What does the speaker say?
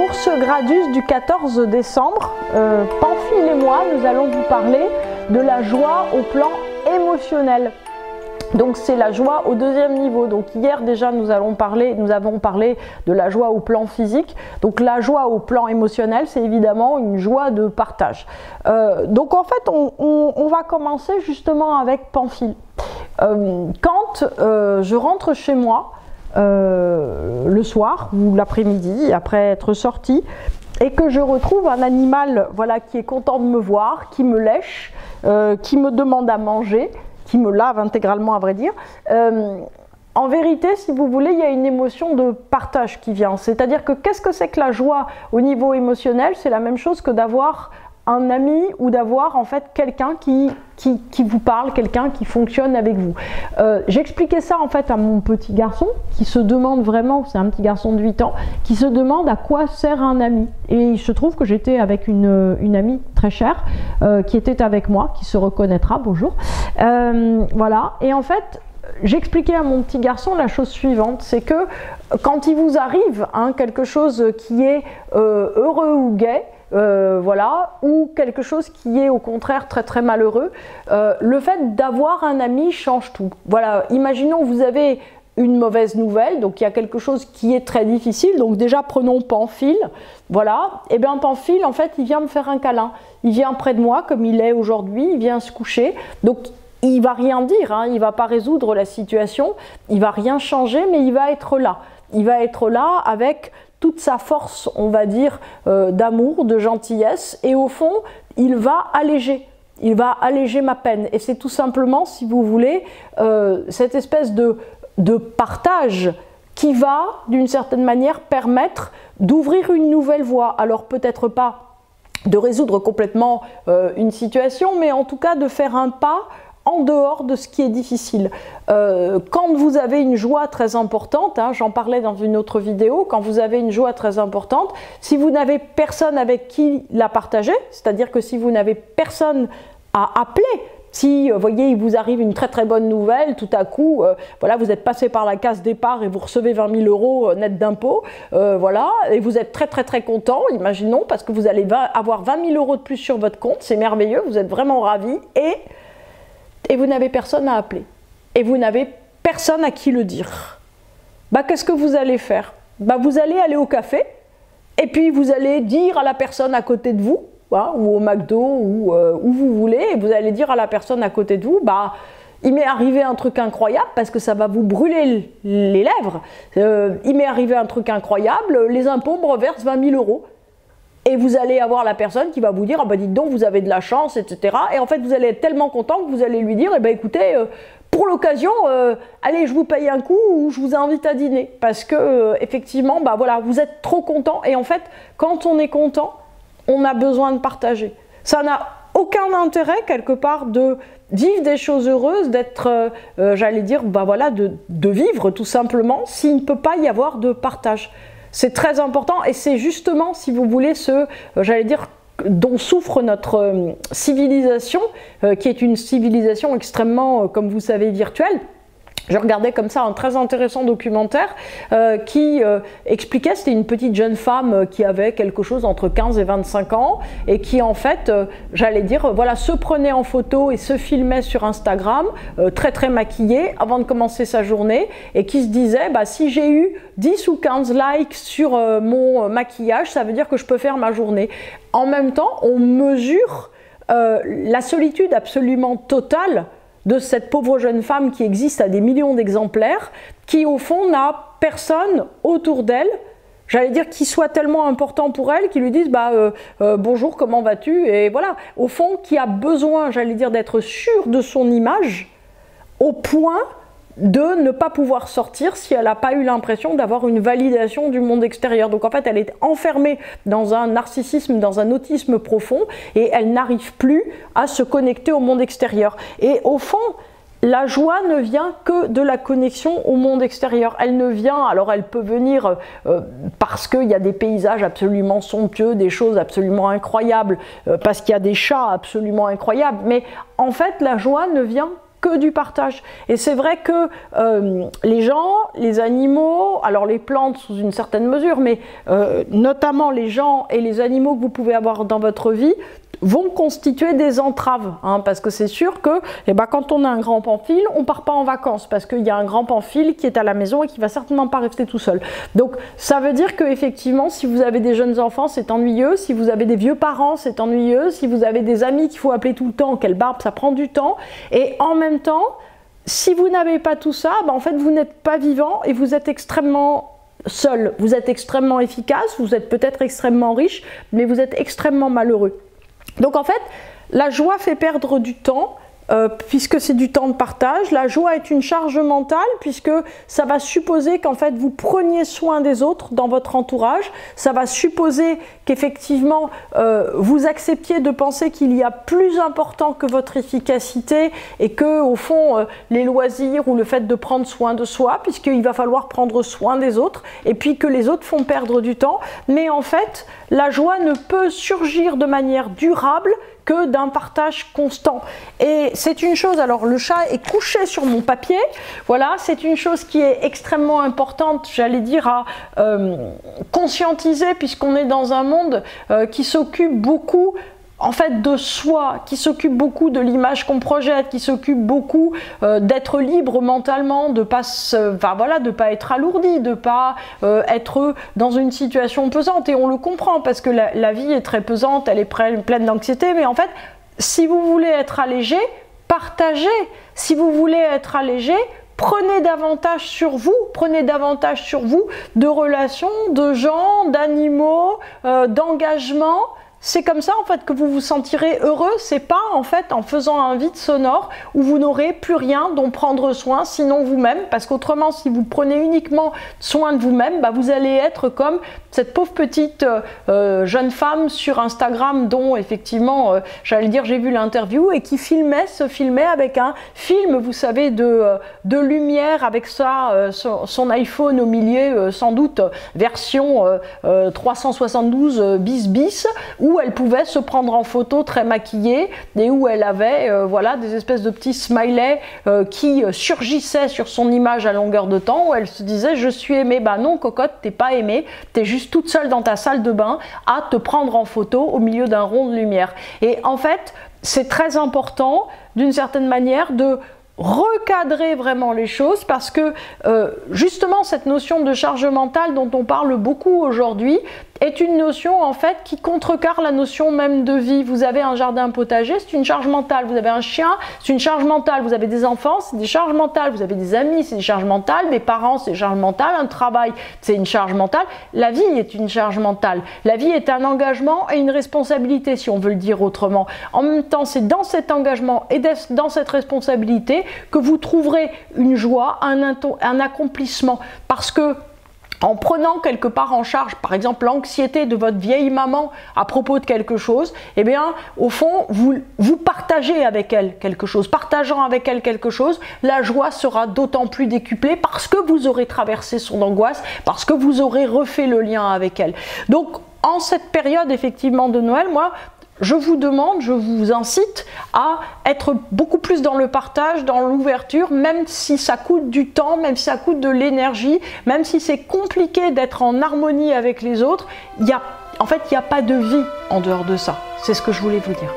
Pour ce Gradus du 14 décembre, Pamphile et moi, nous allons vous parler de la joie au plan émotionnel. Donc c'est la joie au deuxième niveau. Donc hier déjà nous avons parlé de la joie au plan physique. Donc la joie au plan émotionnel, c'est évidemment une joie de partage. Donc en fait on va commencer justement avec Pamphile. Quand je rentre chez moi le soir ou l'après-midi après être sortie et que je retrouve un animal, voilà, qui est content de me voir, qui me lèche, qui me demande à manger, qui me lave intégralement à vrai dire, en vérité, si vous voulez, il y a une émotion de partage qui vient. C'est-à-dire que qu'est-ce que c'est que la joie au niveau émotionnel? C'est la même chose que d'avoir un ami ou d'avoir en fait quelqu'un qui vous parle, quelqu'un qui fonctionne avec vous. J'expliquais ça en fait à mon petit garçon qui se demande vraiment, c'est un petit garçon de 8 ans, qui se demande à quoi sert un ami. Et il se trouve que j'étais avec une amie très chère qui était avec moi, qui se reconnaîtra, bonjour. Voilà, et en fait, j'expliquais à mon petit garçon la chose suivante, c'est que quand il vous arrive quelque chose qui est heureux ou gai, voilà, ou quelque chose qui est au contraire très très malheureux, le fait d'avoir un ami change tout. Voilà, imaginons vous avez une mauvaise nouvelle, donc il y a quelque chose qui est très difficile, donc déjà prenons Pamphile, voilà, et bien Pamphile en fait il vient me faire un câlin, il vient près de moi comme il est aujourd'hui, il vient se coucher, donc il va rien dire, hein, il va pas résoudre la situation, il va rien changer, mais il va être là. Il va être là avec toute sa force, on va dire, d'amour, de gentillesse, et au fond, il va alléger ma peine. Et c'est tout simplement, si vous voulez, cette espèce de partage qui va, d'une certaine manière, permettre d'ouvrir une nouvelle voie. Alors peut-être pas de résoudre complètement une situation, mais en tout cas de faire un pas en dehors de ce qui est difficile. Quand vous avez une joie très importante, hein, j'en parlais dans une autre vidéo, quand vous avez une joie très importante, si vous n'avez personne avec qui la partager, c'est-à-dire que si vous n'avez personne à appeler, si, voyez, il vous arrive une très très bonne nouvelle, tout à coup, voilà, vous êtes passé par la case départ et vous recevez 20 000 euros net d'impôts, voilà, et vous êtes très très très content, imaginons, parce que vous allez avoir 20 000 euros de plus sur votre compte, c'est merveilleux, vous êtes vraiment ravis, et vous n'avez personne à appeler, et vous n'avez personne à qui le dire. Bah, qu'est-ce que vous allez faire? Bah, vous allez aller au café, et puis vous allez dire à la personne à côté de vous, hein, ou au McDo, ou où vous voulez, et vous allez dire à la personne à côté de vous, bah, il m'est arrivé un truc incroyable, parce que ça va vous brûler les lèvres, il m'est arrivé un truc incroyable, les impôts me reversent 20 000 euros. Et vous allez avoir la personne qui va vous dire « Ah ben dites donc, vous avez de la chance, etc. » Et en fait, vous allez être tellement content que vous allez lui dire « Eh ben écoutez, pour l'occasion, allez, je vous paye un coup ou je vous invite à dîner. » Parce que, effectivement, bah voilà, vous êtes trop content. Et en fait, quand on est content, on a besoin de partager. Ça n'a aucun intérêt, quelque part, de vivre des choses heureuses, d'être, j'allais dire, bah voilà, de vivre tout simplement, s'il ne peut pas y avoir de partage. C'est très important et c'est justement, si vous voulez, j'allais dire, dont souffre notre civilisation, qui est une civilisation extrêmement, comme vous savez, virtuelle. Je regardais comme ça un très intéressant documentaire qui expliquait, c'était une petite jeune femme qui avait quelque chose entre 15 et 25 ans et qui en fait, j'allais dire, voilà, se prenait en photo et se filmait sur Instagram, très très maquillée avant de commencer sa journée et qui se disait, bah, si j'ai eu 10 ou 15 likes sur mon maquillage, ça veut dire que je peux faire ma journée. En même temps, on mesure la solitude absolument totale de cette pauvre jeune femme qui existe à des millions d'exemplaires, qui au fond n'a personne autour d'elle, j'allais dire qui soit tellement important pour elle, qui lui dise bah, bonjour, comment vas-tu, et voilà, au fond qui a besoin, j'allais dire, d'être sûre de son image au point de ne pas pouvoir sortir si elle n'a pas eu l'impression d'avoir une validation du monde extérieur. Donc en fait, elle est enfermée dans un narcissisme, dans un autisme profond, et elle n'arrive plus à se connecter au monde extérieur. Et au fond, la joie ne vient que de la connexion au monde extérieur. Elle ne vient, alors elle peut venir parce qu'il y a des paysages absolument somptueux, des choses absolument incroyables, parce qu'il y a des chats absolument incroyables, mais en fait la joie ne vient que du partage. Et c'est vrai que les gens, les animaux, alors les plantes sous une certaine mesure, mais notamment les gens et les animaux que vous pouvez avoir dans votre vie, vont constituer des entraves, hein, parce que c'est sûr que quand on a un grand pamphile, on ne part pas en vacances, parce qu'il y a un grand pamphile qui est à la maison et qui ne va certainement pas rester tout seul. Donc ça veut dire qu'effectivement, si vous avez des jeunes enfants, c'est ennuyeux, si vous avez des vieux parents, c'est ennuyeux, si vous avez des amis qu'il faut appeler tout le temps, quelle barbe, ça prend du temps, et en même temps, si vous n'avez pas tout ça, en fait vous n'êtes pas vivant et vous êtes extrêmement seul, vous êtes extrêmement efficace, vous êtes peut-être extrêmement riche, mais vous êtes extrêmement malheureux. Donc en fait, la joie fait perdre du temps, puisque c'est du temps de partage. La joie est une charge mentale, puisque ça va supposer qu'en fait vous preniez soin des autres dans votre entourage. Ça va supposer qu'effectivement vous acceptiez de penser qu'il y a plus important que votre efficacité et que au fond les loisirs ou le fait de prendre soin de soi, puisqu'il va falloir prendre soin des autres, et puis que les autres font perdre du temps. Mais en fait, la joie ne peut surgir de manière durable que d'un partage constant. Et c'est une chose, alors le chat est couché sur mon papier, voilà, c'est une chose qui est extrêmement importante, j'allais dire, à conscientiser, puisqu'on est dans un monde qui s'occupe beaucoup en fait de soi, qui s'occupe beaucoup de l'image qu'on projette, qui s'occupe beaucoup d'être libre mentalement, de pas de pas être alourdi, de pas être dans une situation pesante. Et on le comprend parce que la vie est très pesante, elle est pleine d'anxiété, mais en fait, si vous voulez être allégé, partagez. Si vous voulez être allégé, prenez davantage sur vous de relations, de gens, d'animaux, d'engagement. C'est comme ça en fait que vous vous sentirez heureux, c'est pas en fait en faisant un vide sonore où vous n'aurez plus rien dont prendre soin sinon vous-même, parce qu'autrement si vous prenez uniquement soin de vous-même, vous allez être comme cette pauvre petite jeune femme sur Instagram dont effectivement j'allais dire j'ai vu l'interview et qui se filmait avec un film, vous savez, de lumière avec ça, son iPhone au milieu, sans doute version 372 bis, où elle pouvait se prendre en photo très maquillée et où elle avait des espèces de petits smileys qui surgissaient sur son image à longueur de temps, où elle se disait je suis aimée. Non cocotte, t'es pas aimée, t'es juste toute seule dans ta salle de bain à te prendre en photo au milieu d'un rond de lumière. Et en fait c'est très important d'une certaine manière de recadrer vraiment les choses, parce que justement cette notion de charge mentale dont on parle beaucoup aujourd'hui est une notion en fait qui contrecarre la notion même de vie. Vous avez un jardin potager, c'est une charge mentale. Vous avez un chien, c'est une charge mentale. Vous avez des enfants, c'est des charges mentales. Vous avez des amis, c'est des charges mentales. Des parents, c'est des charges mentales. Un travail, c'est une charge mentale. La vie est une charge mentale. La vie est un engagement et une responsabilité, si on veut le dire autrement. En même temps, c'est dans cet engagement et dans cette responsabilité que vous trouverez une joie, un accomplissement. Parce que en prenant quelque part en charge, par exemple, l'anxiété de votre vieille maman à propos de quelque chose, au fond, vous partagez avec elle quelque chose. Partageant avec elle quelque chose, la joie sera d'autant plus décuplée parce que vous aurez traversé son angoisse, parce que vous aurez refait le lien avec elle. Donc, en cette période, effectivement, de Noël, moi, je vous demande, je vous incite à être beaucoup plus dans le partage, dans l'ouverture, même si ça coûte du temps, même si ça coûte de l'énergie, même si c'est compliqué d'être en harmonie avec les autres. En fait, il n'y a pas de vie en dehors de ça. C'est ce que je voulais vous dire.